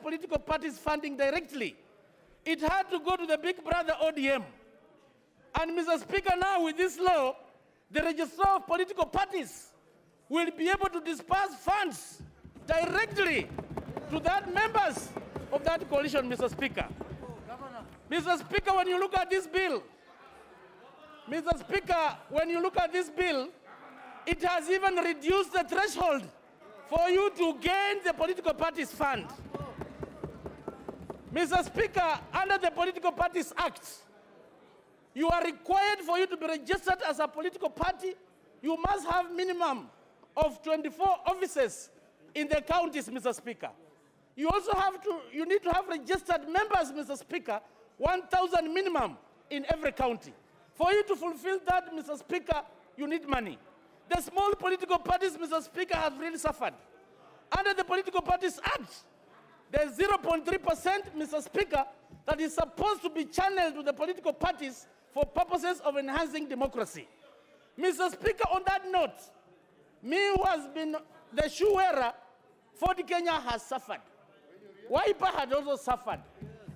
political parties funding directly. It had to go to the big brother ODM. And Mr. Speaker, now with this law, the registrar of political parties will be able to disperse funds directly to that members of that coalition, Mr. Speaker. Mr. Speaker, when you look at this bill, Mr. Speaker, when you look at this bill, it has even reduced the threshold for you to gain the political parties fund. Mr. Speaker, under the Political Parties Act, you are required for you to be registered as a political party. You must have minimum of 24 offices in the counties, Mr. Speaker. You also you need to have registered members, Mr. Speaker, 1,000 minimum in every county. For you to fulfill that, Mr. Speaker, you need money. The small political parties, Mr. Speaker, have really suffered. Under the Political Parties Act, there's 0.3%, Mr. Speaker, that is supposed to be channeled to the political parties for purposes of enhancing democracy. Mr. Speaker, on that note, me who has been the shoe wearer, Ford Kenya has suffered. Wiper had also suffered.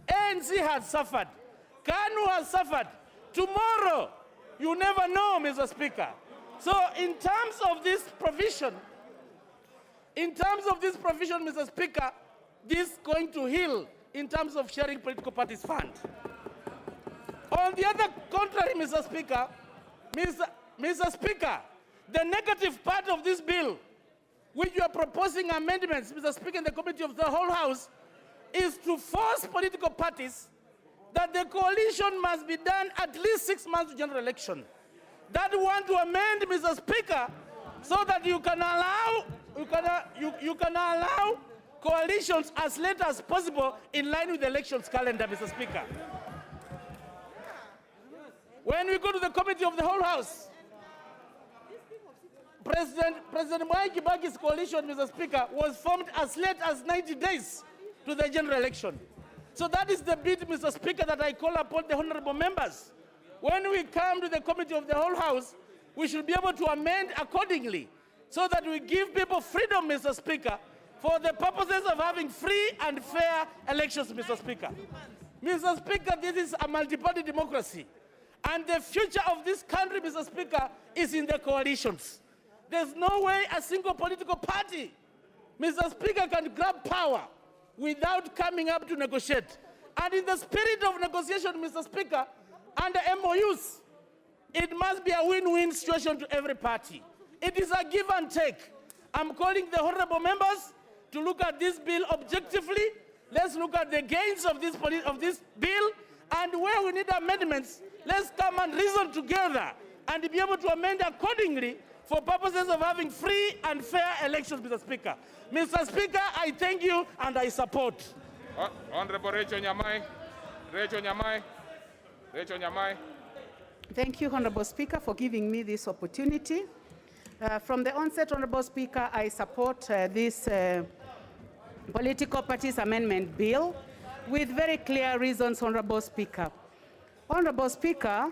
ANC has suffered. KANU has suffered. Tomorrow, you never know, Mr. Speaker. So in terms of this provision, Mr. Speaker, this is going to heal in terms of sharing political parties fund. On the other contrary, Mr. Speaker, Mr. Speaker, the negative part of this bill, which you are proposing amendments, Mr. Speaker, in the committee of the whole House, is to force political parties that the coalition must be done at least 6 months to general election. That we want to amend, Mr. Speaker, so that you can allow coalitions as late as possible in line with the elections calendar, Mr. Speaker. When we go to the committee of the whole House, President Mwai Kibaki's coalition, Mr. Speaker, was formed as late as 90 days to the general election. So that is the bit, Mr. Speaker, that I call upon the honorable members. When we come to the committee of the whole House, we should be able to amend accordingly so that we give people freedom, Mr. Speaker, for the purposes of having free and fair elections, Mr. Speaker. Mr. Speaker, this is a multi-party democracy. And the future of this country, Mr. Speaker, is in the coalitions. There's no way a single political party, Mr. Speaker, can grab power without coming up to negotiate. And in the spirit of negotiation, Mr. Speaker, under MOUs, it must be a win-win situation to every party. It is a give and take. I'm calling the honorable members to look at this bill objectively. Let's look at the gains of this bill, and where we need amendments, let's come and reason together and be able to amend accordingly for purposes of having free and fair elections, Mr. Speaker. Mr. Speaker, I thank you and I support. Honorable Rachel Nyamai. Rachel Nyamai. Rachel Nyamai. Thank you, Honorable Speaker, for giving me this opportunity. From the onset, Honorable Speaker, I support this Political Parties Amendment Bill with very clear reasons, Honorable Speaker. Honorable Speaker,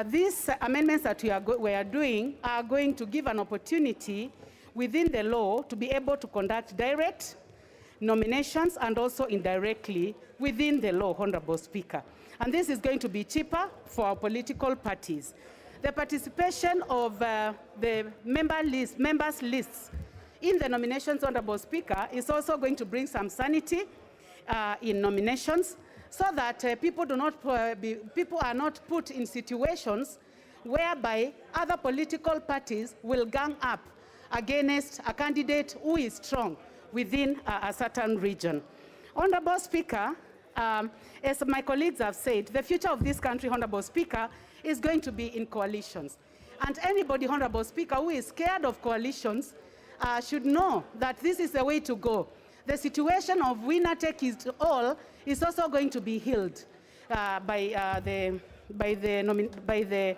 these amendments that we are doing are going to give an opportunity within the law to be able to conduct direct nominations and also indirectly within the law, Honorable Speaker. And this is going to be cheaper for our political parties. The participation of the members' lists in the nominations, Honorable Speaker, is also going to bring some sanity in nominations, so that people are not put in situations whereby other political parties will gang up against a candidate who is strong within a certain region. Honorable Speaker, as my colleagues have said, the future of this country, Honorable Speaker, is going to be in coalitions. And anybody, Honorable Speaker, who is scared of coalitions should know that this is the way to go. The situation of winner take it all is also going to be healed by the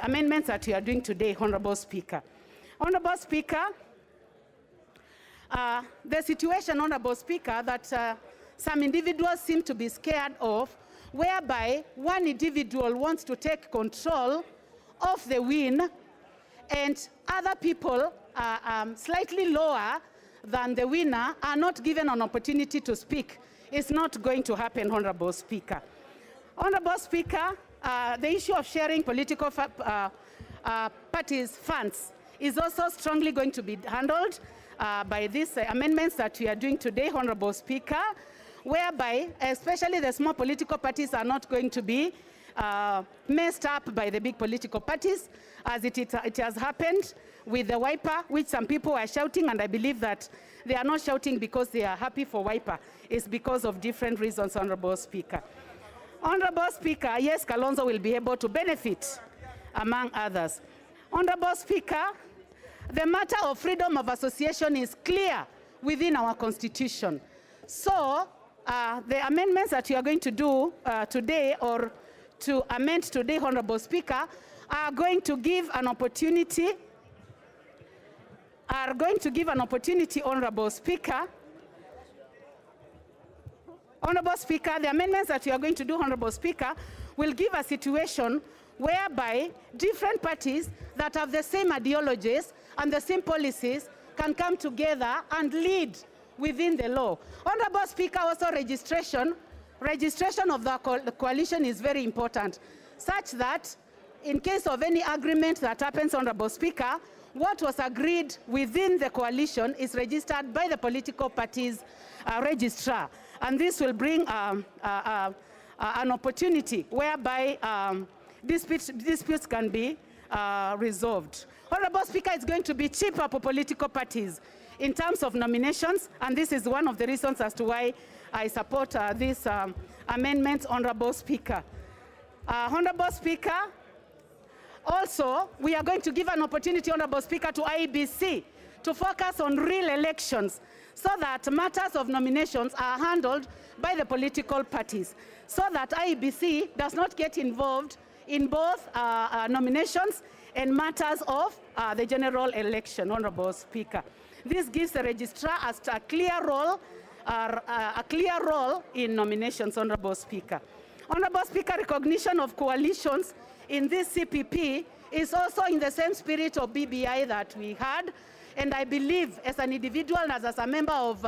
amendments that we are doing today, Honorable Speaker. Honorable Speaker, the situation, Honorable Speaker, that some individuals seem to be scared of, whereby one individual wants to take control of the win and other people are slightly lower than the winner are not given an opportunity to speak. It's not going to happen, Honorable Speaker. Honorable Speaker, the issue of sharing political parties' funds is also strongly going to be handled by these amendments that we are doing today, Honorable Speaker, whereby especially the small political parties are not going to be messed up by the big political parties, as it has happened with the Wiper, which some people are shouting, and I believe that they are not shouting because they are happy for Wiper. It's because of different reasons, Honorable Speaker. Honorable Speaker, yes, Kalonzo will be able to benefit, among others. Honorable Speaker, the matter of freedom of association is clear within our Constitution. So the amendments that you are going to do today, or to amend today, Honorable Speaker, are going to give an opportunity, Honorable Speaker. Honorable Speaker, the amendments that you are going to do, Honorable Speaker, will give a situation whereby different parties that have the same ideologies and the same policies can come together and lead within the law. Honorable Speaker, also registration of the coalition is very important, such that in case of any agreement that happens, Honorable Speaker, what was agreed within the coalition is registered by the political parties' registrar. And this will bring an opportunity whereby disputes can be resolved. Honorable Speaker, it's going to be cheaper for political parties in terms of nominations, and this is one of the reasons as to why I support these amendments, Honorable Speaker. Honorable Speaker, also, we are going to give an opportunity, Honorable Speaker, to IEBC to focus on real elections, so that matters of nominations are handled by the political parties, so that IEBC does not get involved in both nominations and matters of the general election, Honorable Speaker. This gives the registrar a clear role in nominations, Honorable Speaker. Honorable Speaker, recognition of coalitions in this CPP is also in the same spirit of BBI that we had, and I believe as an individual and as a member of,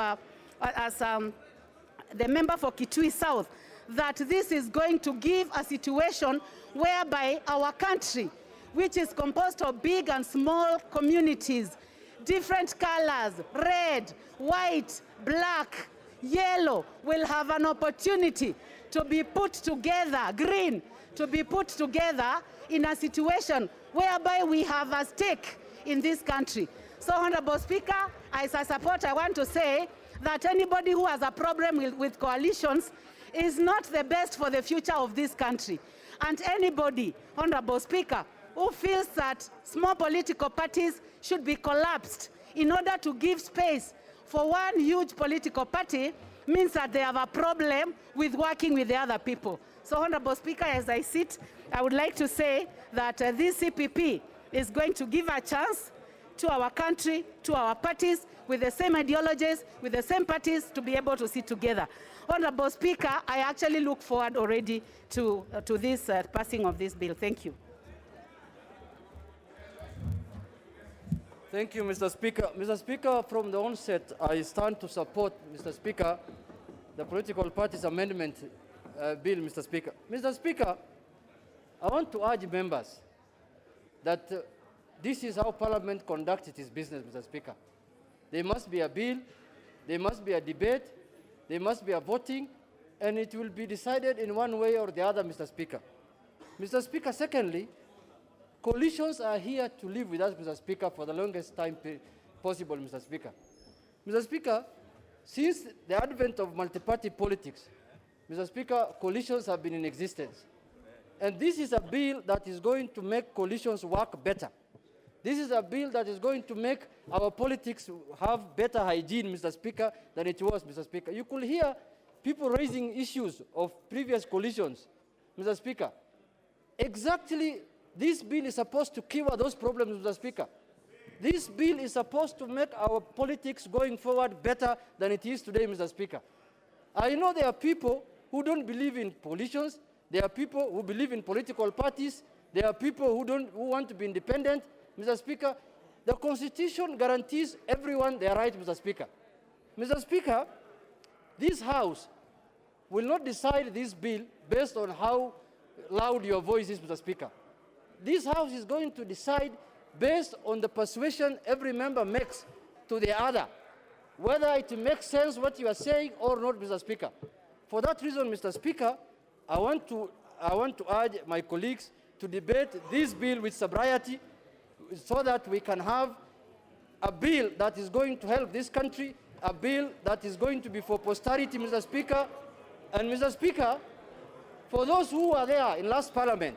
the member for Kitui South, that this is going to give a situation whereby our country, which is composed of big and small communities, different colors, red, white, black, yellow, will have an opportunity to be put together, green, to be put together in a situation whereby we have a stake in this country. So, Honorable Speaker, as a support, I want to say that anybody who has a problem with coalitions is not the best for the future of this country. And anybody, Honorable Speaker, who feels that small political parties should be collapsed in order to give space for one huge political party means that they have a problem with working with the other people. So, Honorable Speaker, as I sit, I would like to say that this CPP is going to give a chance to our country, to our parties, with the same ideologies, with the same parties, to be able to sit together. Honorable Speaker, I actually look forward already to this passing of this bill. Thank you. Thank you, Mr. Speaker. Mr. Speaker, from the onset, I stand to support, Mr. Speaker, the political parties amendment bill, Mr. Speaker. Mr. Speaker, I want to urge members that this is how Parliament conducts its business, Mr. Speaker. There must be a bill, there must be a debate, there must be a voting, and it will be decided in one way or the other, Mr. Speaker. Mr. Speaker, secondly, coalitions are here to live with us, Mr. Speaker, for the longest time possible, Mr. Speaker. Mr. Speaker, since the advent of multi-party politics, Mr. Speaker, coalitions have been in existence. And this is a bill that is going to make coalitions work better. This is a bill that is going to make our politics have better hygiene, Mr. Speaker, than it was, Mr. Speaker. You could hear people raising issues of previous coalitions, Mr. Speaker. Exactly, this bill is supposed to cure those problems, Mr. Speaker. This bill is supposed to make our politics going forward better than it is today, Mr. Speaker. I know there are people who don't believe in coalitions. There are people who believe in political parties. There are people who want to be independent, Mr. Speaker. The Constitution guarantees everyone their right, Mr. Speaker. Mr. Speaker, this House will not decide this bill based on how loud your voice is, Mr. Speaker. This House is going to decide based on the persuasion every member makes to the other, whether it makes sense what you are saying or not, Mr. Speaker. For that reason, Mr. Speaker, I want to urge my colleagues to debate this bill with sobriety so that we can have a bill that is going to help this country, a bill that is going to be for posterity, Mr. Speaker. And Mr. Speaker, for those who were there in last Parliament,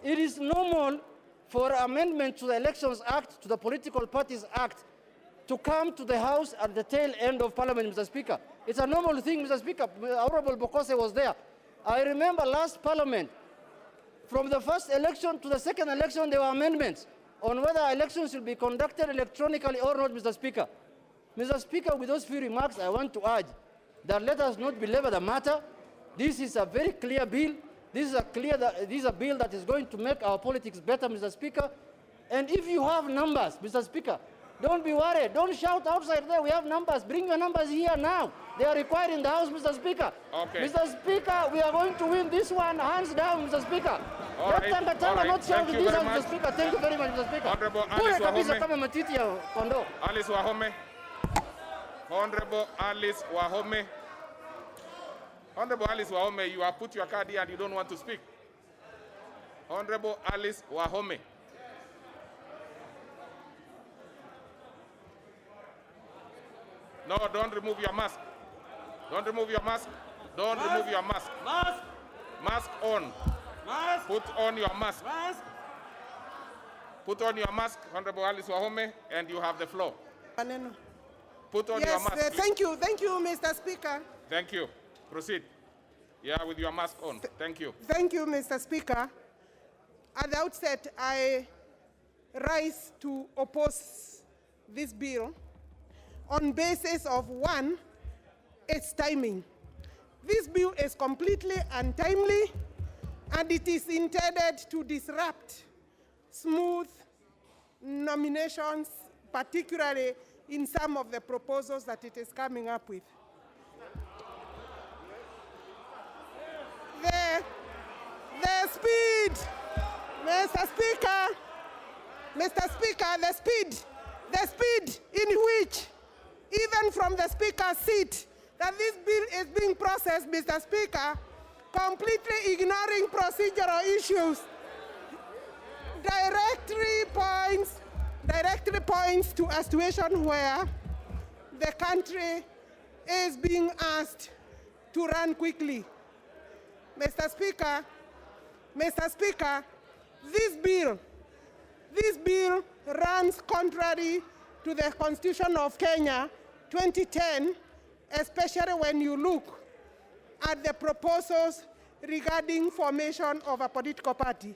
it is normal for amendment to the Elections Act, to the Political Parties Act, to come to the House at the tail end of Parliament, Mr. Speaker. It's a normal thing, Mr. Speaker. Honorable Bokose was there. I remember last Parliament, from the first election to the second election, there were amendments on whether elections should be conducted electronically or not, Mr. Speaker. Mr. Speaker, with those few remarks, I want to urge that let us not belabor the matter. This is a very clear bill. This is a bill that is going to make our politics better, Mr. Speaker. And if you have numbers, Mr. Speaker, don't be worried. Don't shout outside there. We have numbers. Bring your numbers here now. They are required in the House, Mr. Speaker. Okay. Mr. Speaker, we are going to win this one hands down, Mr. Speaker. All right. Not shout Thank you this very one, Mr. much. Speaker. Thank you very much, Mr. Speaker. Honorable Alice Wahome. Honorable Alice Wahome. Honorable Alice Wahome, you have put your card here and you don't want to speak. Honorable Alice Wahome. No, don't remove your mask. Don't remove your mask. Don't remove your mask. Mask! Mask on. Mask! Put on your mask. Mask! Put on your mask, Honorable Alice Wahome, and you have the floor. Maneno. Put on your Yes, mask. please. thank you, Mr. Speaker. Thank you. Proceed. Yeah, with your mask on. Thank you. Thank you, Mr. Speaker. At the outset, I rise to oppose this bill on basis of, one, its timing. This bill is completely untimely, and it is intended to disrupt smooth nominations, particularly in some of the proposals that it is coming up with. The speed, Mr. Speaker, the speed in which, even from the Speaker's seat, that this bill is being processed, Mr. Speaker, completely ignoring procedural issues, directly points to a situation where the country is being asked to run quickly. Mr. Speaker, this bill runs contrary to the Constitution of Kenya 2010, especially when you look at the proposals regarding formation of a political party.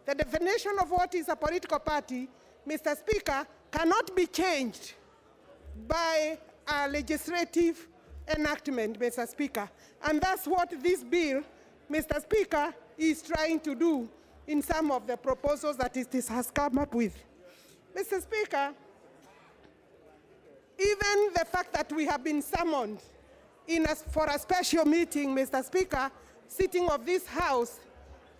The definition of what is a political party, Mr. Speaker, cannot be changed by a legislative enactment, Mr. Speaker. And that's what this bill, Mr. Speaker, is trying to do in some of the proposals that it has come up with. Mr. Speaker, even the fact that we have been summoned for a special meeting, Mr. Speaker, sitting of this House,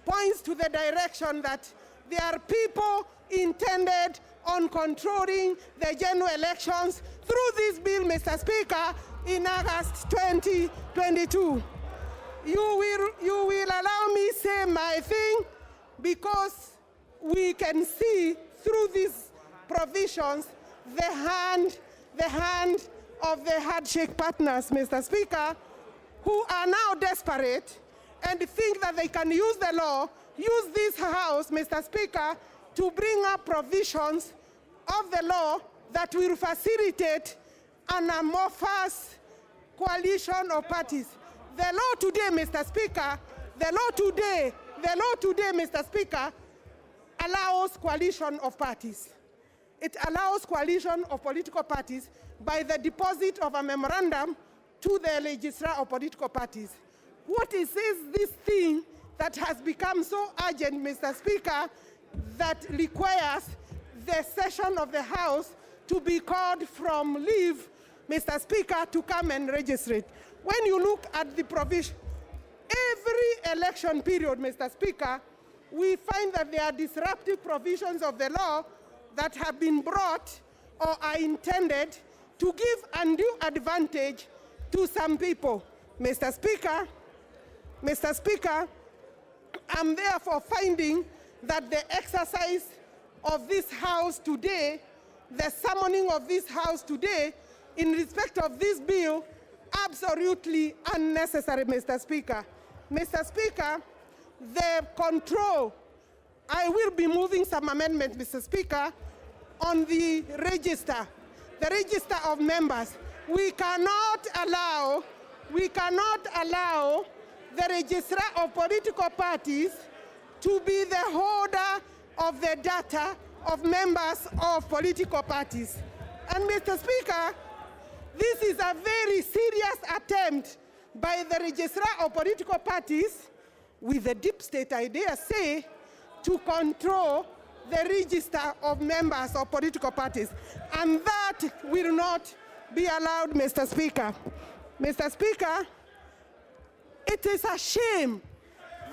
points to the direction that there are people intended on controlling the general elections through this bill, Mr. Speaker, in August 2022. You will allow me say my thing, because we can see through these provisions the hand of the handshake partners, Mr. Speaker, who are now desperate and think that they can use the law, use this House, Mr. Speaker, to bring up provisions of the law that will facilitate an amorphous coalition of parties. The law today, Mr. Speaker, Mr. Speaker, allows coalition of parties. It allows coalition of political parties by the deposit of a memorandum to the registrar of political parties. What is this thing that has become so urgent, Mr. Speaker, that requires the session of the House to be called from leave, Mr. Speaker, to come and register it. When you look at the provision, every election period, Mr. Speaker, we find that there are disruptive provisions of the law that have been brought or are intended to give undue advantage to some people. Mr. Speaker, I'm therefore finding that the exercise of this House today, the summoning of this House today, in respect of this bill, absolutely unnecessary, Mr. Speaker. Mr. Speaker, the control, I will be moving some amendments, Mr. Speaker, on the register of members. We cannot allow the registrar of political parties to be the holder of the data of members of political parties. And Mr. Speaker, this is a very serious attempt by the registrar of political parties with the deep state, I dare say, to control the register of members of political parties. And that will not be allowed, Mr. Speaker. Mr. Speaker, it is a shame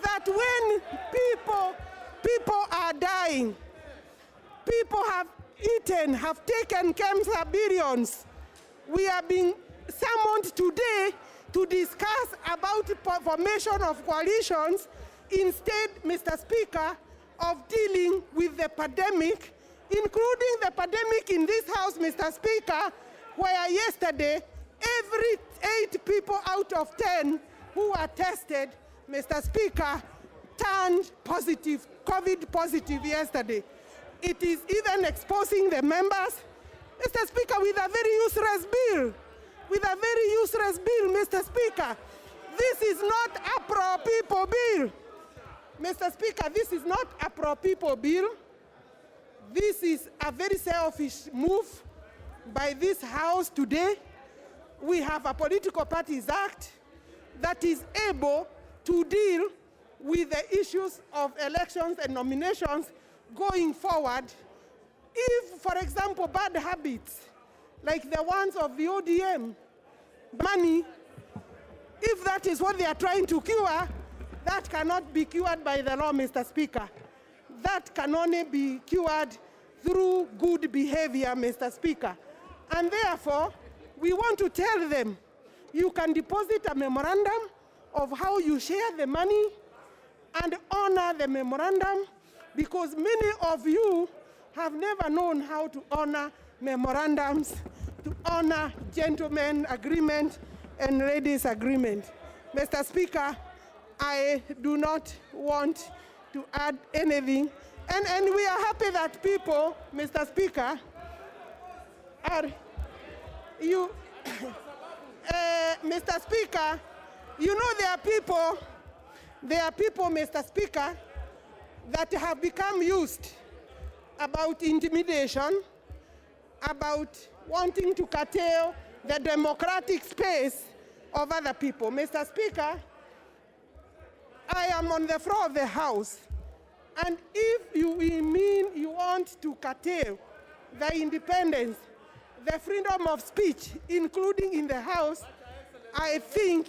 that when people are dying, people have eaten, have taken cancer billions, we are being summoned today to discuss about the formation of coalitions instead, Mr. Speaker, of dealing with the pandemic, including the pandemic in this House, Mr. Speaker, where yesterday, every 8 people out of 10 who were tested, Mr. Speaker, turned positive, COVID positive yesterday. It is even exposing the members, Mr. Speaker, with a very useless bill. Mr. Speaker. This is not a pro-people bill. Mr. Speaker, this is not a pro-people bill. This is a very selfish move by this House today. We have a Political Parties Act that is able to deal with the issues of elections and nominations going forward. If, for example, bad habits, like the ones of the ODM, money, if that is what they are trying to cure, that cannot be cured by the law, Mr. Speaker. That can only be cured through good behavior, Mr. Speaker. And therefore, we want to tell them, you can deposit a memorandum of how you share the money and honor the memorandum, because many of you have never known how to honor memorandums, to honor gentlemen agreement and ladies agreement. Mr. Speaker, I do not want to add anything. And we are happy that people, Mr. Speaker, are you, Mr. Speaker, you know there are people, Mr. Speaker, that have become used about intimidation, about wanting to curtail the democratic space of other people. Mr. Speaker, I am on the floor of the House, and if you mean you want to curtail the independence, the freedom of speech, including in the House, I think,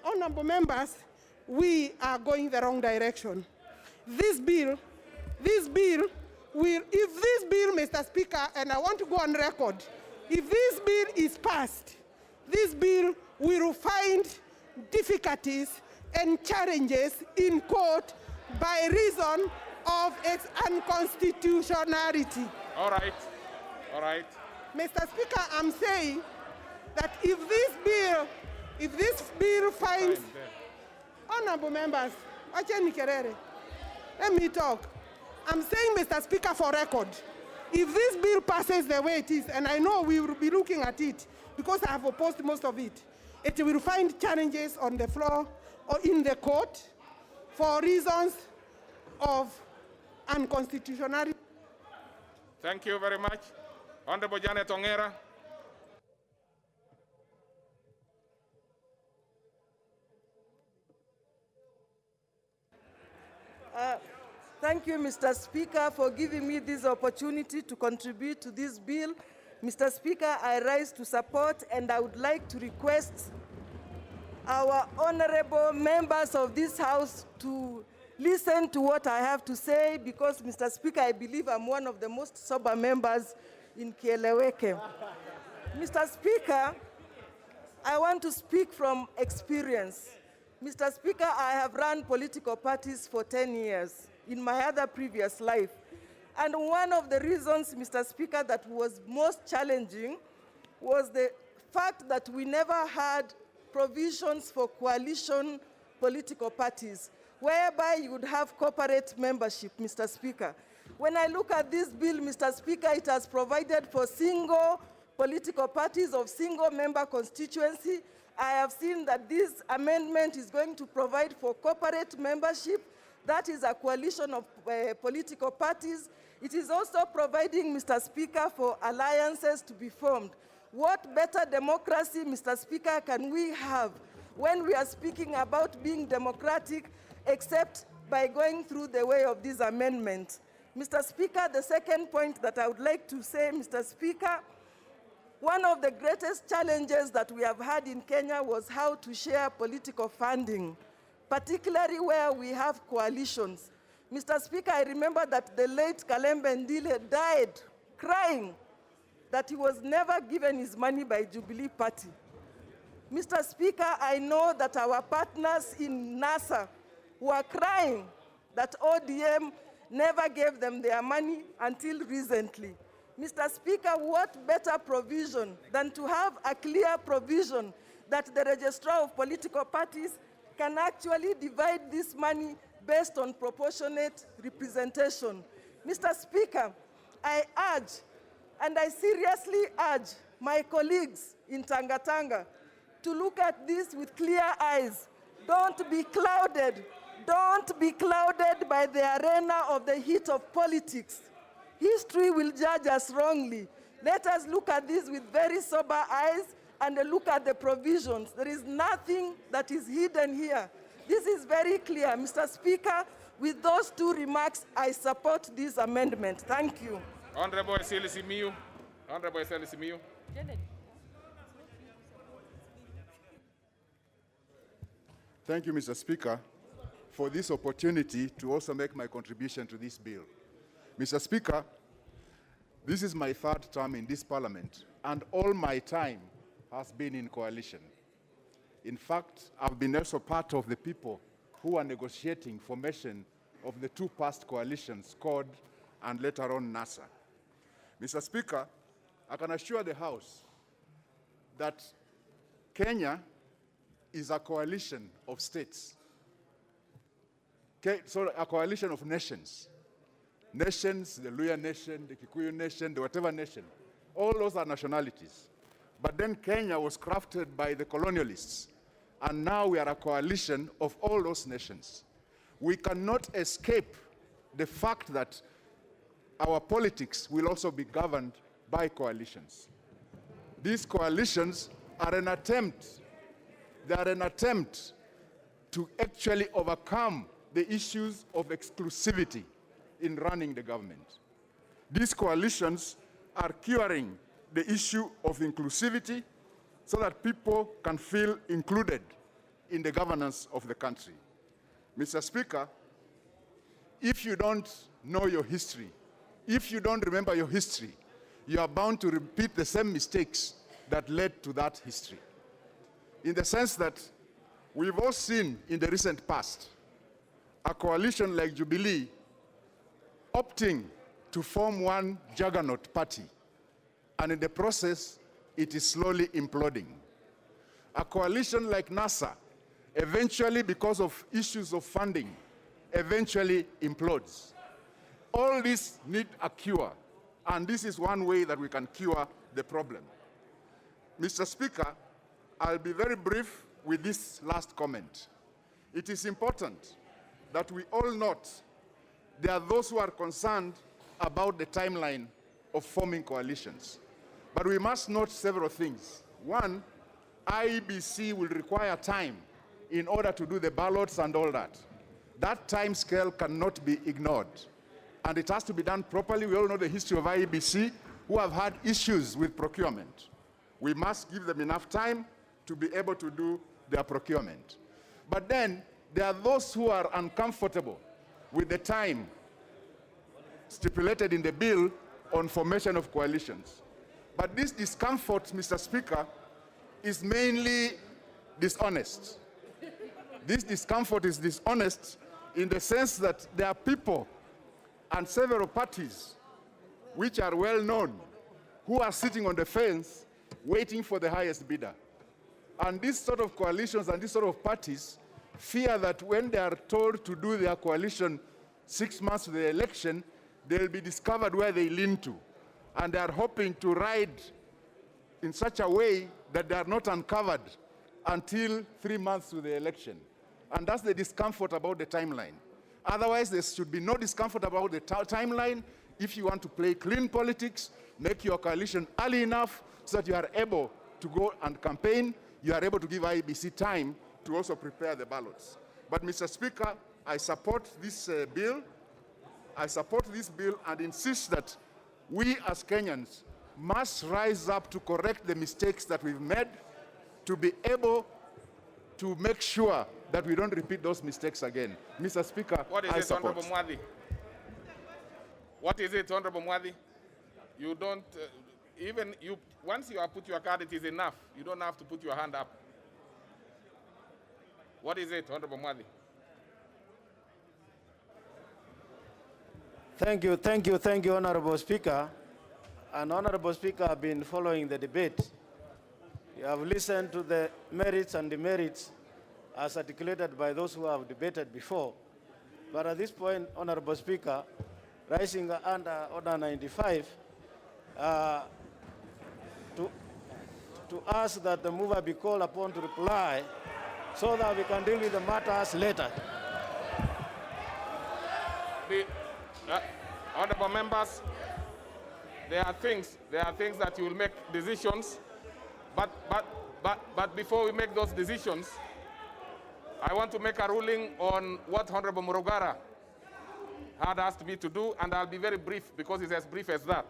honorable members, we are going the wrong direction. This bill will, if this bill, Mr. Speaker, and I want to go on record, if this bill is passed, this bill will find difficulties and challenges in court by reason of its unconstitutionality. All right. Mr. Speaker, I'm saying that if this bill finds, honorable members, let me talk. I'm saying, Mr. Speaker, for record, if this bill passes the way it is, and I know we will be looking at it because I have opposed most of it, it will find challenges on the floor or in the court for reasons of unconstitutionality. Thank you very much. Honorable Janet Ongera. Thank you, Mr. Speaker, for giving me this opportunity to contribute to this bill. Mr. Speaker, I rise to support, and I would like to request our honorable members of this House to listen to what I have to say, because, Mr. Speaker, I believe I'm one of the most sober members in Kieleweke. Mr. Speaker, I want to speak from experience. Mr. Speaker, I have run political parties for 10 years in my other previous life. And one of the reasons, Mr. Speaker, that was most challenging was the fact that we never had provisions for coalition political parties, whereby you would have corporate membership, Mr. Speaker. When I look at this bill, Mr. Speaker, it has provided for single political parties of single member constituency. I have seen that this amendment is going to provide for corporate membership. That is a coalition of political parties. It is also providing, Mr. Speaker, for alliances to be formed. What better democracy, Mr. Speaker, can we have when we are speaking about being democratic, except by going through the way of this amendment? Mr. Speaker, the second point that I would like to say, Mr. Speaker, one of the greatest challenges that we have had in Kenya was how to share political funding, particularly where we have coalitions. Mr. Speaker, I remember that the late Kalembe Ndile died crying that he was never given his money by Jubilee Party. Mr. Speaker, I know that our partners in NASA were crying that ODM never gave them their money until recently. Mr. Speaker, what better provision than to have a clear provision that the registrar of political parties can actually divide this money based on proportionate representation. Mr. Speaker, I urge, and I seriously urge my colleagues in Tanga to look at this with clear eyes. Don't be clouded. Don't be clouded by the arena of the heat of politics. History will judge us wrongly. Let us look at this with very sober eyes and look at the provisions. There is nothing that is hidden here. This is very clear. Mr. Speaker, with those two remarks, I support this amendment. Thank you. Honorable Eseli Simiyu. Honorable Eseli Simiyu. Thank you, Mr. Speaker, for this opportunity to also make my contribution to this bill. Mr. Speaker, this is my third term in this parliament, and all my time has been in coalition. In fact, I've been also part of the people who are negotiating formation of the two past coalitions, CORD and later on NASA. Mr. Speaker, I can assure the House that Kenya is a coalition of states. A coalition of nations. Nations, the Luya nation, the Kikuyu nation, the whatever nation. All those are nationalities. But then Kenya was crafted by the colonialists. And now we are a coalition of all those nations. We cannot escape the fact that our politics will also be governed by coalitions. These coalitions are an attempt, to actually overcome the issues of exclusivity in running the government. These coalitions are curing the issue of inclusivity so that people can feel included in the governance of the country. Mr. Speaker, if you don't know your history, if you don't remember your history, you are bound to repeat the same mistakes that led to that history. In the sense that we've all seen in the recent past a coalition like Jubilee opting to form one juggernaut party, and in the process, it is slowly imploding. A coalition like NASA, eventually because of issues of funding, eventually implodes. All this need a cure, and this is one way that we can cure the problem. Mr. Speaker, I'll be very brief with this last comment. It is important that we all note there are those who are concerned about the timeline of forming coalitions. But we must note several things. One, IEBC will require time in order to do the ballots and all that. That time scale cannot be ignored. And it has to be done properly. We all know the history of IEBC, who have had issues with procurement. We must give them enough time to be able to do their procurement. But then, there are those who are uncomfortable with the time stipulated in the bill on formation of coalitions. But this discomfort, Mr. Speaker, is mainly dishonest. This discomfort is dishonest in the sense that there are people and several parties which are well known who are sitting on the fence waiting for the highest bidder. And these sort of coalitions and these sort of parties fear that when they are told to do their coalition 6 months to the election, they'll be discovered where they lean to. And they are hoping to ride in such a way that they are not uncovered until 3 months to the election. And that's the discomfort about the timeline. Otherwise, there should be no discomfort about the timeline. If you want to play clean politics, make your coalition early enough so that you are able to go and campaign. You are able to give IEBC time to also prepare the ballots. But, Mr. Speaker, I support this bill. I support this bill and insist that we as Kenyans must rise up to correct the mistakes that we've made, to be able to make sure that we don't repeat those mistakes again. Mr. Speaker, What is I it, support. Honorable Mwadi? What is it, Honorable Mwadi? You don't, even you, once you have put your card, it is enough. You don't have to put your hand up. What is it, Honorable Mwadi? Thank you, Honorable Speaker. And Honorable Speaker, I've been following the debate. You have listened to the merits and demerits as articulated by those who have debated before. But at this point, Honorable Speaker, rising under Order 95, to ask that the mover be called upon to reply so that we can deal with the matters later. Honorable members, there are things that you will make decisions, but before we make those decisions, I want to make a ruling on what Honorable Murugara had asked me to do, and I'll be very brief because it's as brief as that.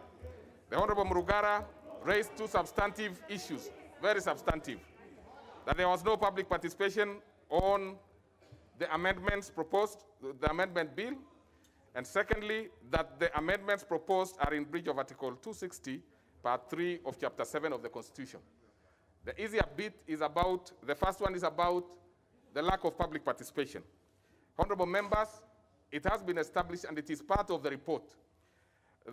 The Honorable Murugara raised two substantive issues, very substantive, that there was no public participation on the amendments proposed, the amendment bill, and secondly, that the amendments proposed are in breach of Article 260, Part 3 of Chapter 7 of the Constitution. The easier bit is about, the first one is about the lack of public participation. Honorable members, it has been established, and it is part of the report,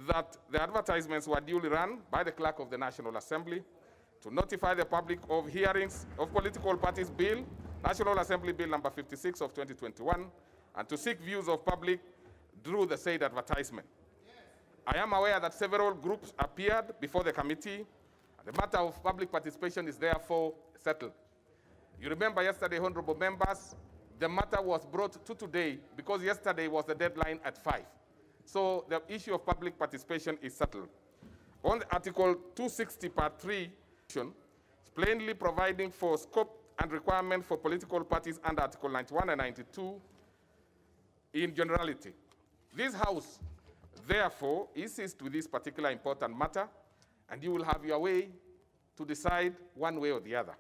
that the advertisements were duly run by the Clerk of the National Assembly to notify the public of hearings of political parties bill, National Assembly Bill number 56 of 2021, and to seek views of public through the said advertisement. I am aware that several groups appeared before the committee, and the matter of public participation is therefore settled. You remember yesterday, honorable members, the matter was brought to today because yesterday was the deadline at 5. So the issue of public participation is settled. On Article 260, Part 3, is plainly providing for scope and requirement for political parties under Article 91 and 92 in generality. This House, therefore, insists with this particular important matter, and you will have your way to decide one way or the other.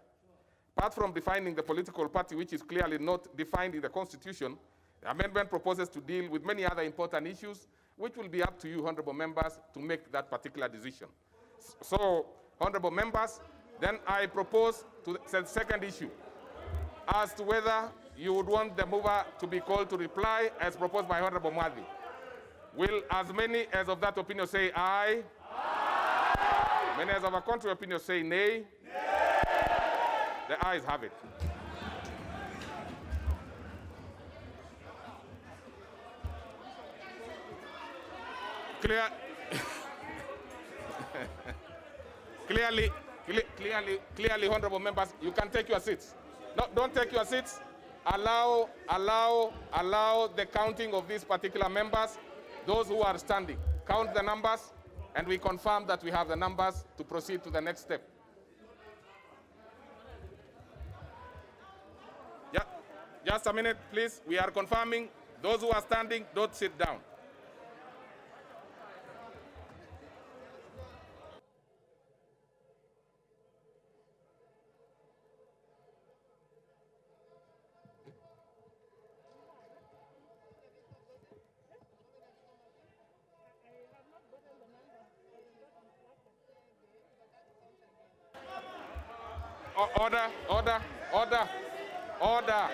Apart from defining the political party, which is clearly not defined in the Constitution, the amendment proposes to deal with many other important issues, which will be up to you, honorable members, to make that particular decision. So, honorable members, then I propose to the second issue as to whether you would want the mover to be called to reply as proposed by Honorable Mwadi. Will as many as of that opinion say aye? Aye. Many as of a contrary opinion say nay? Nay. The ayes have it. Clearly, honorable members, you can take your seats. No, don't take your seats. Allow the counting of these particular members, those who are standing. Count the numbers, and we confirm that we have the numbers to proceed to the next step. Yeah, just a minute, please. We are confirming Those who are standing, don't sit down. Order, order, order, order.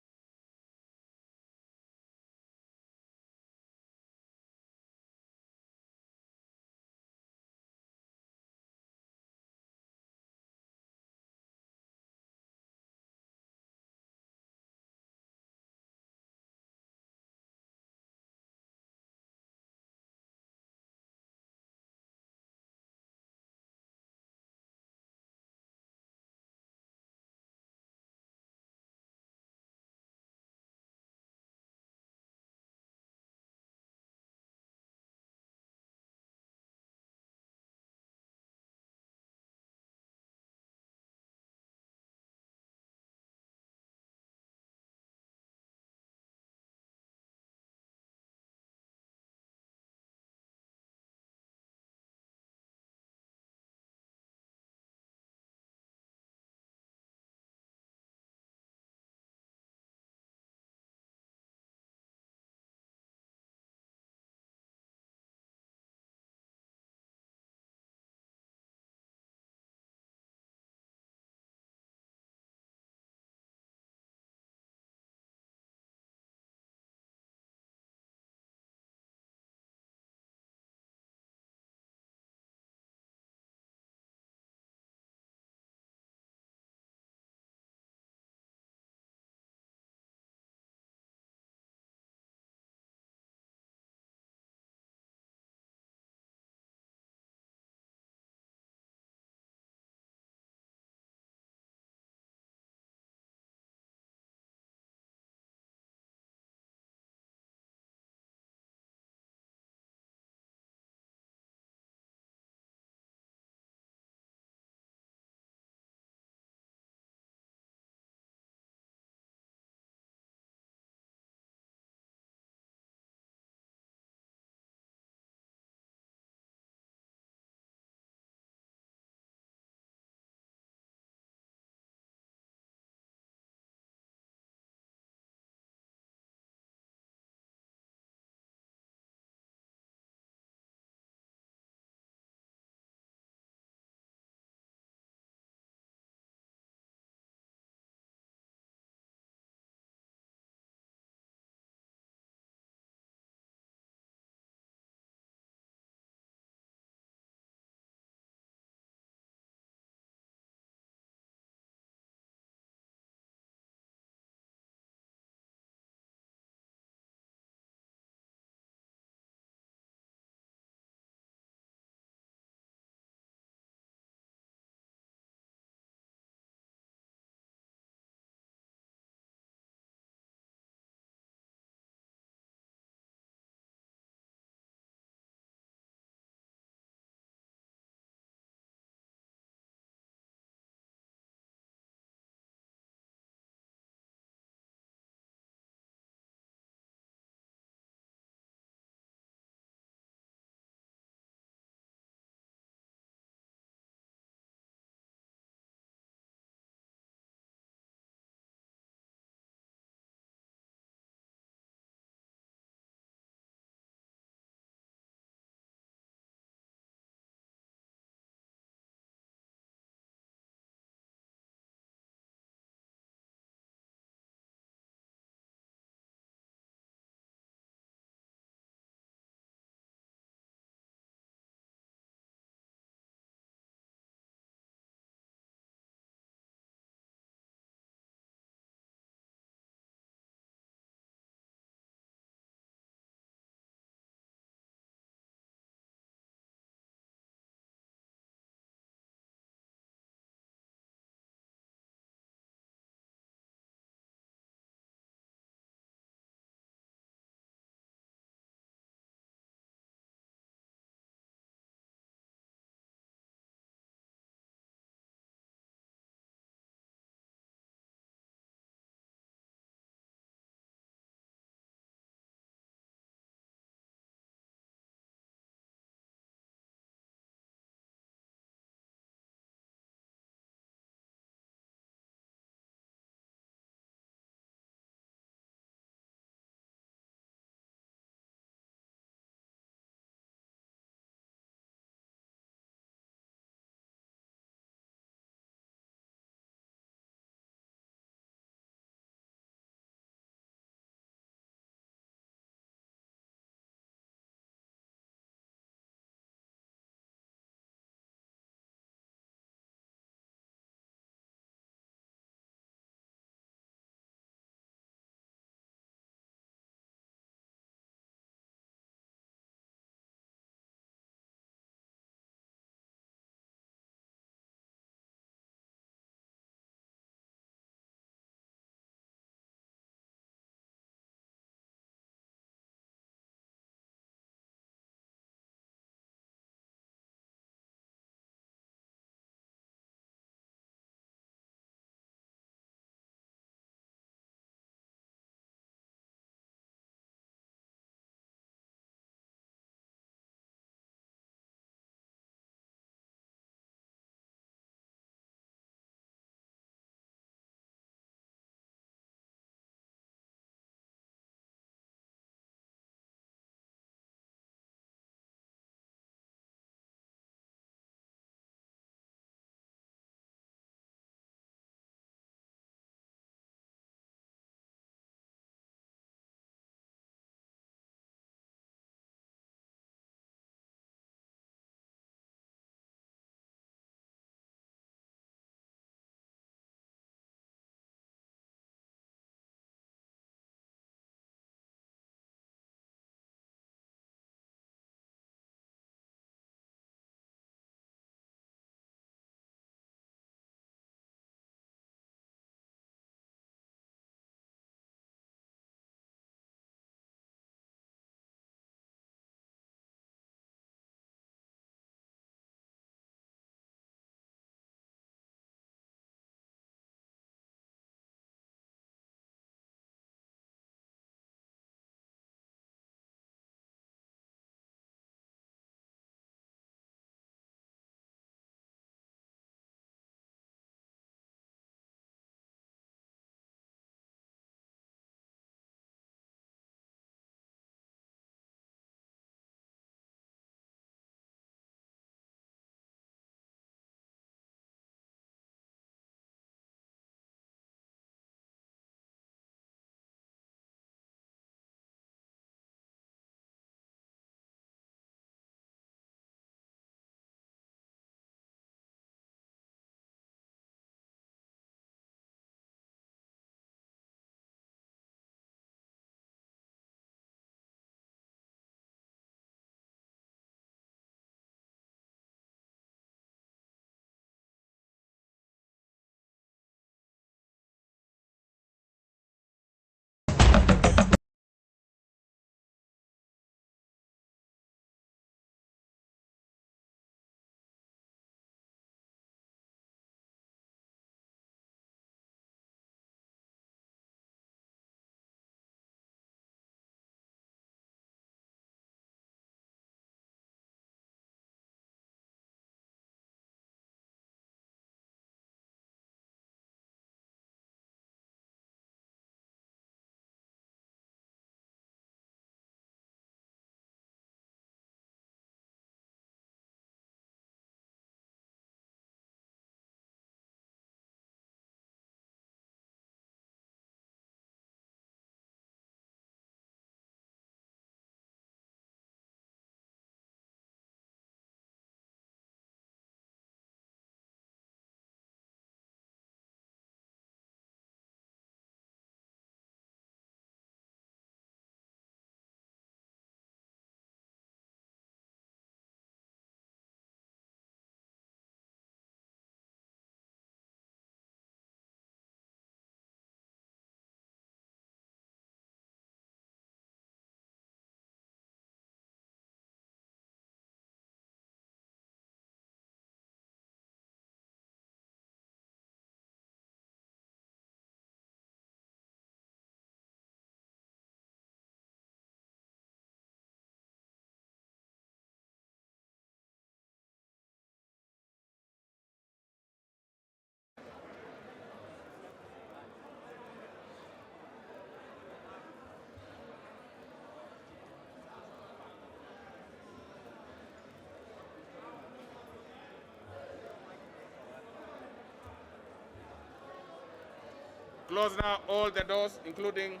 Close now all the doors, including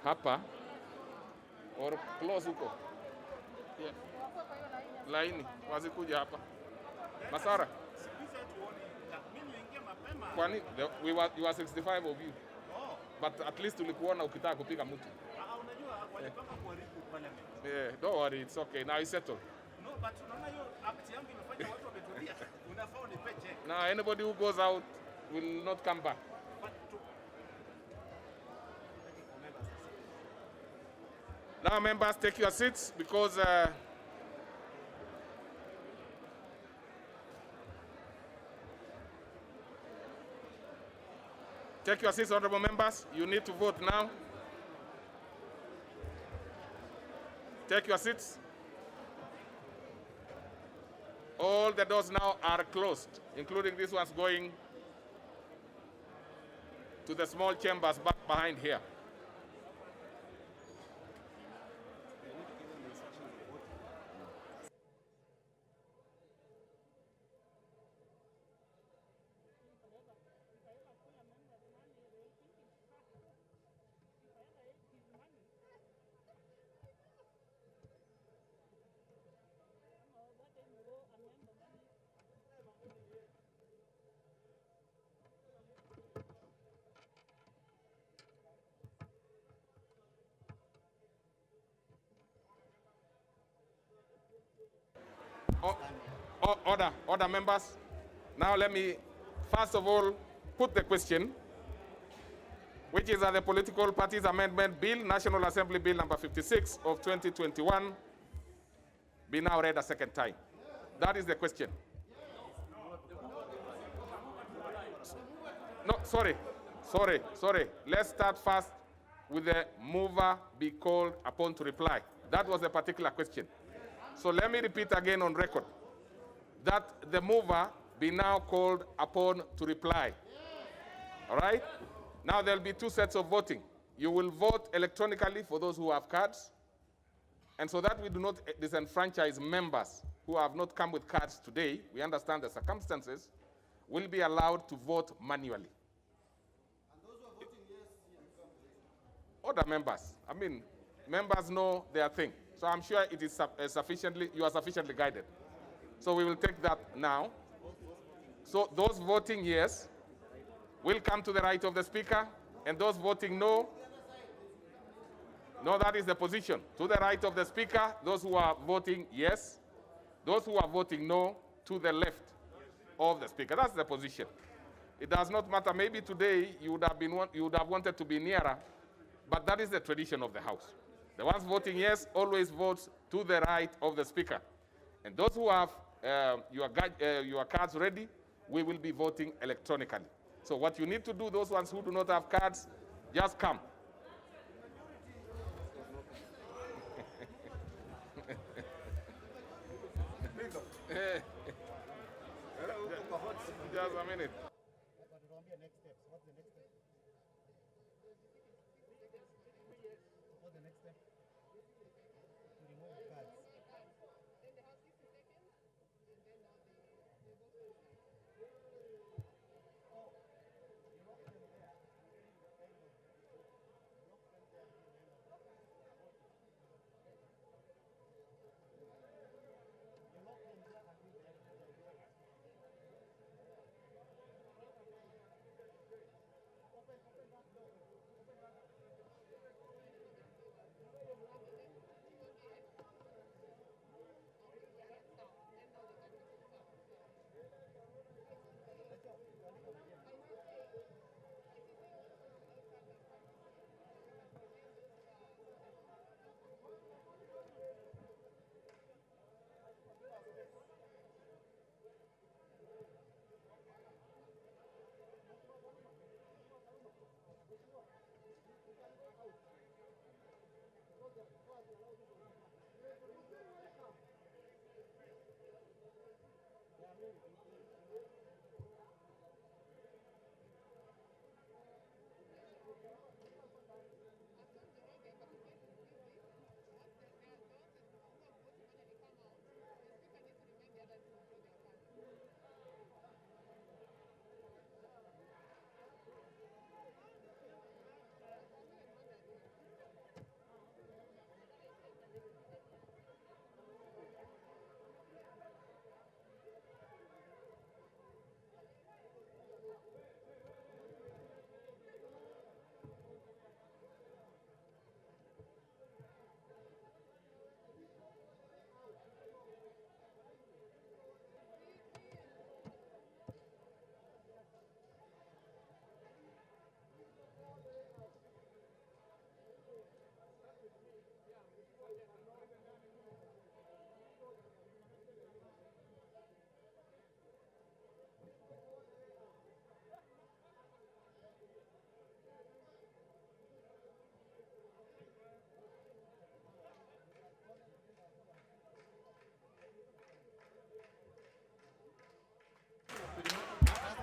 hapa or close huko. Yeah. Laini wasikuja hapa. Masara. Kwani you are 65 of you. But at least ulikuona ukitaka kupiga mtu. Unajua walipanga kuharibu parliament. Yeah, don't worry, it's okay. Now it's settled. No, but unaona hiyo act yangu imefanya watu wametulia. Unafaa unipe check. Now anybody who goes out will not come back. Now members, take your seats because take your seats, honorable members. You need to vote now. Take your seats. All the doors now are closed, including these ones going to the small chambers back behind here. Order, members. Now let me, first of all, put the question, which is that the Political Parties Amendment Bill, National Assembly Bill number 56 of 2021, be now read a second time. That is the question. No, sorry. Let's start first with the mover be called upon to reply. That was a particular question. So let me repeat again on record that the mover be now called upon to reply. All right? Now there'll be two sets of voting. You will vote electronically for those who have cards. And so that we do not disenfranchise members who have not come with cards today, we understand the circumstances, will be allowed to vote manually. And those who are voting yes, other members. I mean, members know their thing. So I'm sure it is you are sufficiently guided. So we will take that now. So those voting yes will come to the right of the speaker, and those voting no, that is the position. To the right of the speaker, those who are voting yes, those who are voting no, to the left of the speaker. That's the position. It does not matter. Maybe today you would have wanted to be nearer, but that is the tradition of the House. The ones voting yes always votes to the right of the speaker. And those who have your cards ready, we will be voting electronically. So what you need to do, those ones who do not have cards, just come. Just a minute.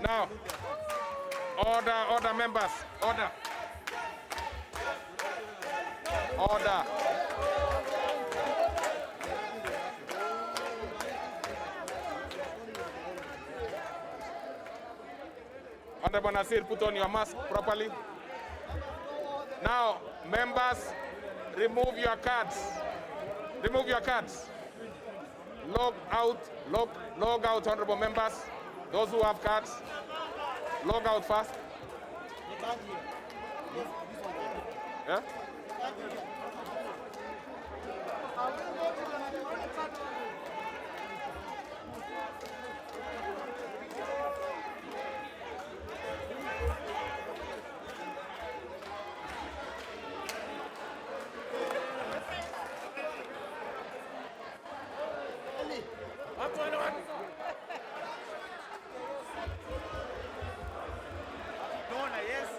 Now, order members, order. Order. Honorable Nasir, put on your mask properly. Now, members, remove your cards. Remove your cards. Log out, honorable members. Those who have cards, log out first. Yeah? Dona, yes.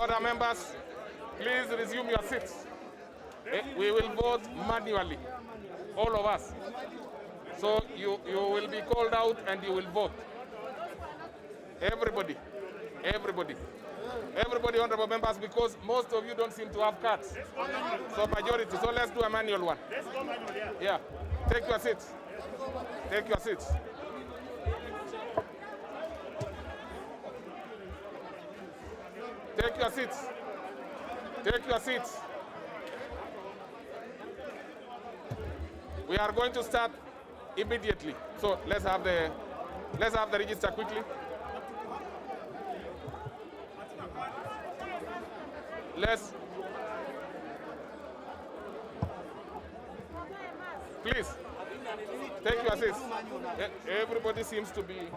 Order members, please resume your seats. We will vote manually, all of us. So you will be called out and you will vote. Everybody, honorable members, because most of you don't seem to have cards. So majority, so let's do a manual one. Let's go manual, yeah. Yeah, take your seats. Take your seats. Take your seats. Take your seats. We are going to start immediately. So let's have the register quickly. Please take your seats. Everybody seems to be.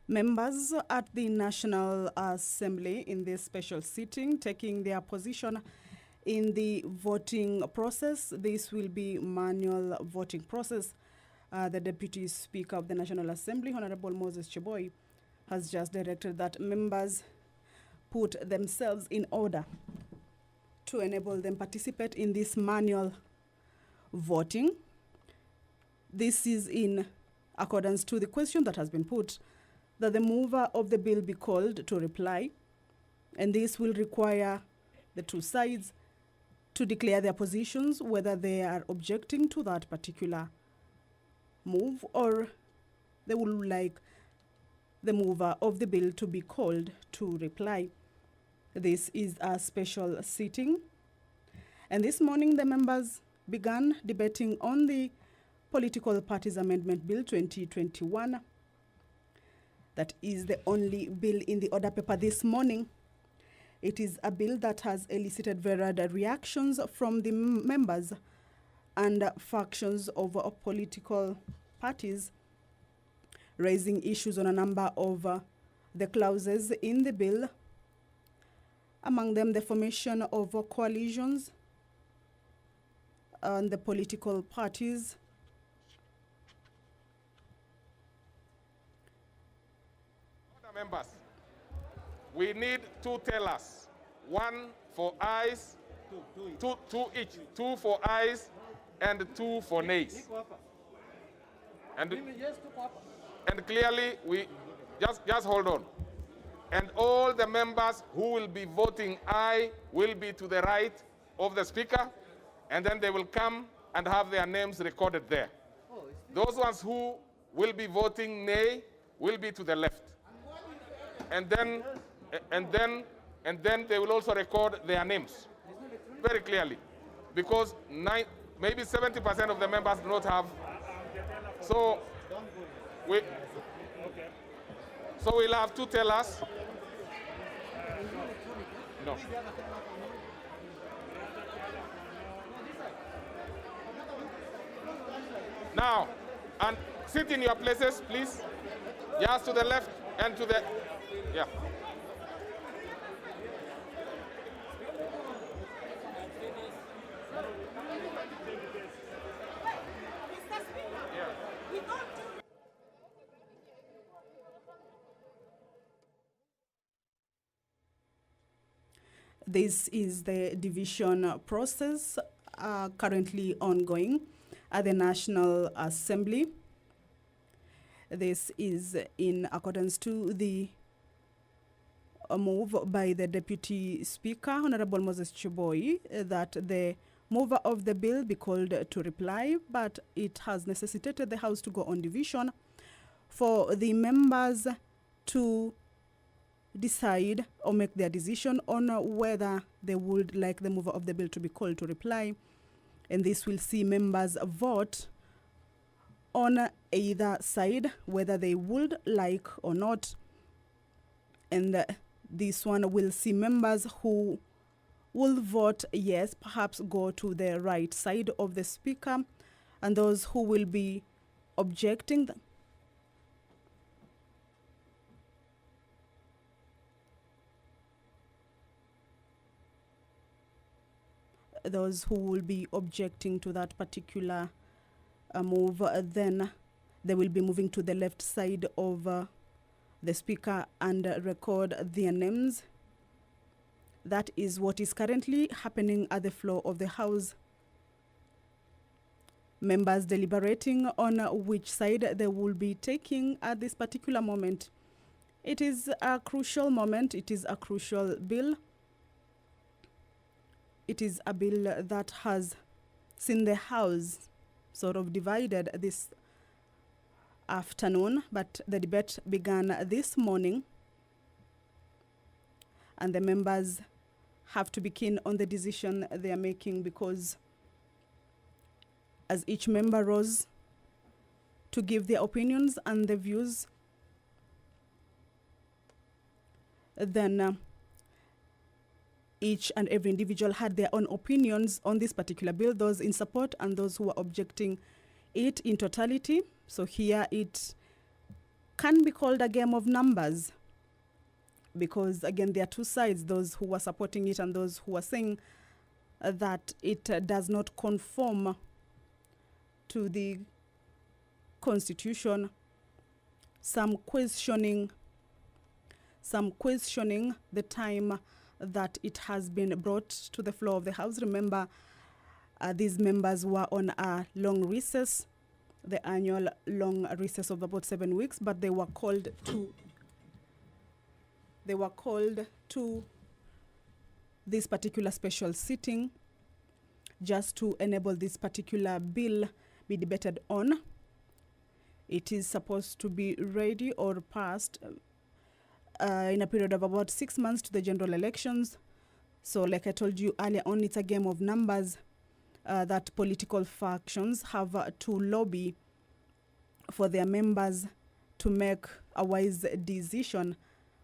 Members at the National Assembly in this special sitting taking their position in the voting process. This will be manual voting process. The Deputy Speaker of the National Assembly, Honorable Moses Cheboy, has just directed that members put themselves in order to enable them participate in this manual voting. This is in accordance to the question that has been put, that the mover of the bill be called to reply, and this will require the two sides to declare their positions, whether they are objecting to that particular move or they would like the mover of the bill to be called to reply. This is a special sitting, and this morning the members began debating on the Political Parties Amendment Bill 2021. That is the only bill in the order paper this morning. It is a bill that has elicited varied reactions from the members and factions of political parties, raising issues on a number of the clauses in the bill, among them the formation of coalitions and the political parties, members, we need 2 tellers, 1 for ayes, two each, 2 for ayes and 2 for nays. And clearly, we just hold on. And all the members who will be voting aye will be to the right of the speaker, and then they will come and have their names recorded there. Those ones who will be voting nay will be to the left. And then they will also record their names very clearly, because maybe 70% of the members do not have. So we'll have 2 tellers. No. Now, and sit in your places, please. Yes, to the left and to the, yeah. This is the division process currently ongoing at the National Assembly. This is in accordance to the move by the Deputy Speaker, Honorable Moses Chiboi, that the mover of the bill be called to reply, but it has necessitated the House to go on division for the members to decide or make their decision on whether they would like the mover of the bill to be called to reply. And this will see members vote on either side, whether they would like or not. And this one will see members who will vote yes, perhaps go to the right side of the speaker, and those who will be objecting those who will be objecting to that particular move, then they will be moving to the left side of the speaker and record their names. That is what is currently happening at the floor of the House. Members deliberating on which side they will be taking at this particular moment. It is a crucial moment. It is a crucial bill. It is a bill that has seen the House sort of divided this afternoon, but the debate began this morning, and the members have to be keen on the decision they are making, because as each member rose to give their opinions and their views, then each and every individual had their own opinions on this particular bill, those in support and those who are objecting it in totality. So here it can be called a game of numbers, because again there are 2 sides, those who are supporting it and those who are saying that it does not conform to the Constitution, some questioning the time that it has been brought to the floor of the House. Remember, these members were on a long recess, the annual long recess of about 7 weeks, but they were called to this particular special sitting just to enable this particular bill be debated on. It is supposed to be ready or passed in a period of about 6 months to the general elections. So like I told you earlier on, it's a game of numbers that political factions have to lobby for their members to make a wise decision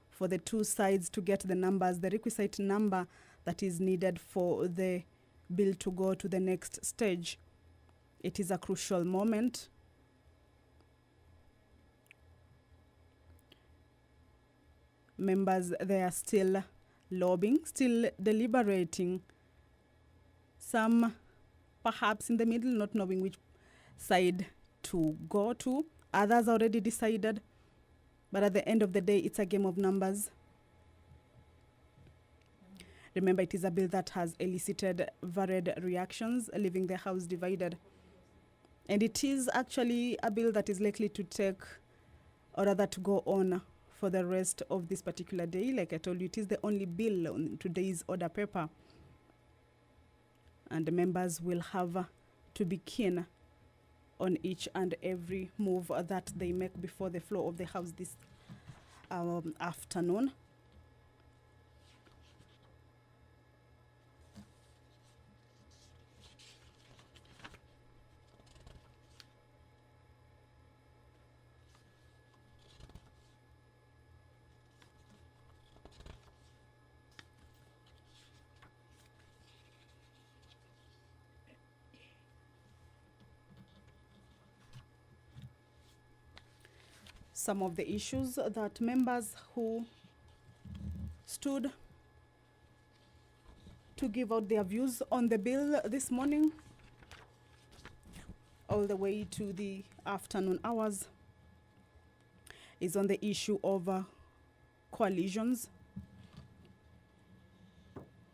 for the two sides to get the numbers, the requisite number that is needed for the bill to go to the next stage. It is a crucial moment. Members, they are still lobbying, still deliberating. Some perhaps in the middle, not knowing which side to go to. Others already decided. But at the end of the day, it's a game of numbers. Remember, it is a bill that has elicited varied reactions, leaving the House divided. And it is actually a bill that is likely to take, or rather to go on for the rest of this particular day. Like I told you, it is the only bill on today's order paper. And the members will have to be keen on each and every move that they make before the floor of the House this afternoon. Some of the issues that members who stood to give out their views on the bill this morning all the way to the afternoon hours is on the issue of coalitions.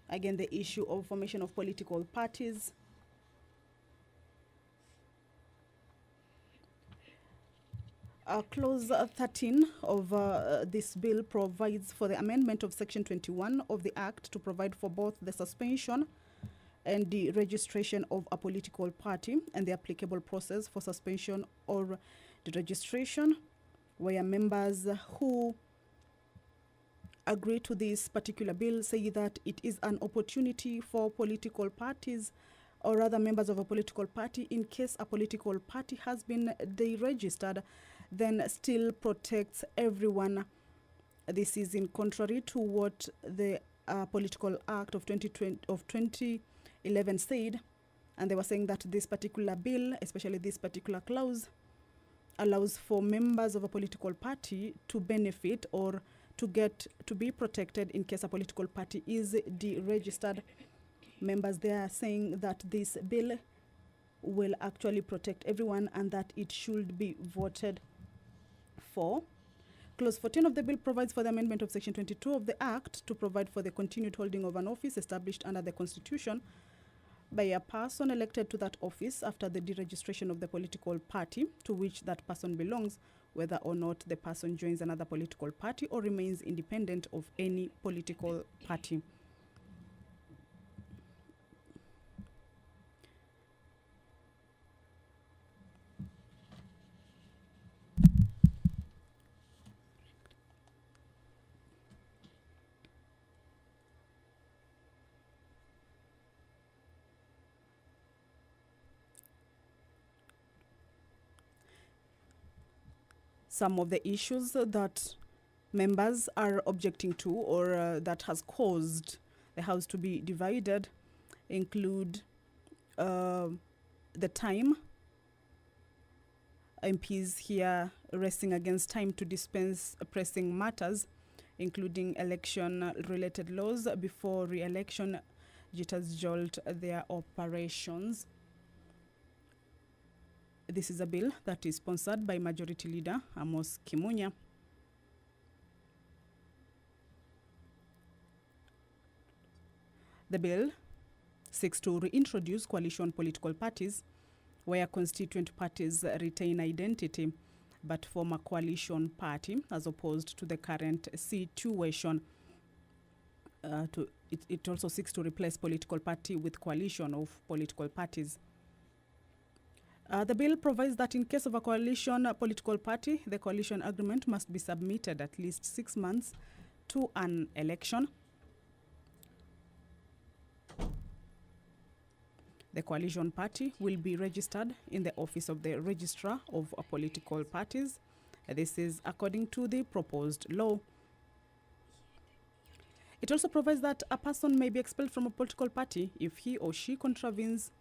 Again, the issue of formation of political parties. Clause 13 of this bill provides for the amendment of Section 21 of the Act to provide for both the suspension and the registration of a political party and the applicable process for suspension or the registration, where members who agree to this particular bill say that it is an opportunity for political parties or other members of a political party, in case a political party has been deregistered, then still protects everyone. This is in contrary to what the Political Act of 2011 said, and they were saying that this particular bill, especially this particular clause, allows for members of a political party to benefit or to be protected in case a political party is deregistered. Members, they are saying that this bill will actually protect everyone and that it should be voted for. Clause 14 of the bill provides for the amendment of Section 22 of the Act to provide for the continued holding of an office established under the Constitution by a person elected to that office after the deregistration of the political party to which that person belongs, whether or not the person joins another political party or remains independent of any political party. Some of the issues that members are objecting to or that has caused the House to be divided include the time. MPs here racing against time to dispense pressing matters, including election-related laws before re-election jitters jolt their operations. This is a bill that is sponsored by Majority Leader Amos Kimunya. The bill seeks to reintroduce coalition political parties where constituent parties retain identity but form a coalition party as opposed to the current situation. It also seeks to replace political party with coalition of political parties. The bill provides that in case of a coalition political party, the coalition agreement must be submitted at least 6 months to an election. The coalition party will be registered in the office of the registrar of political parties. This is according to the proposed law. It also provides that a person may be expelled from a political party if he or she contravenes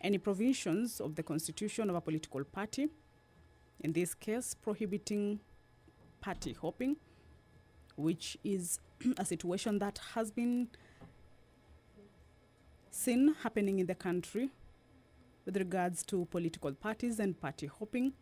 any provisions of the constitution of a political party, in this case prohibiting party hopping, which is a situation that has been seen happening in the country with regards to political parties and party hopping.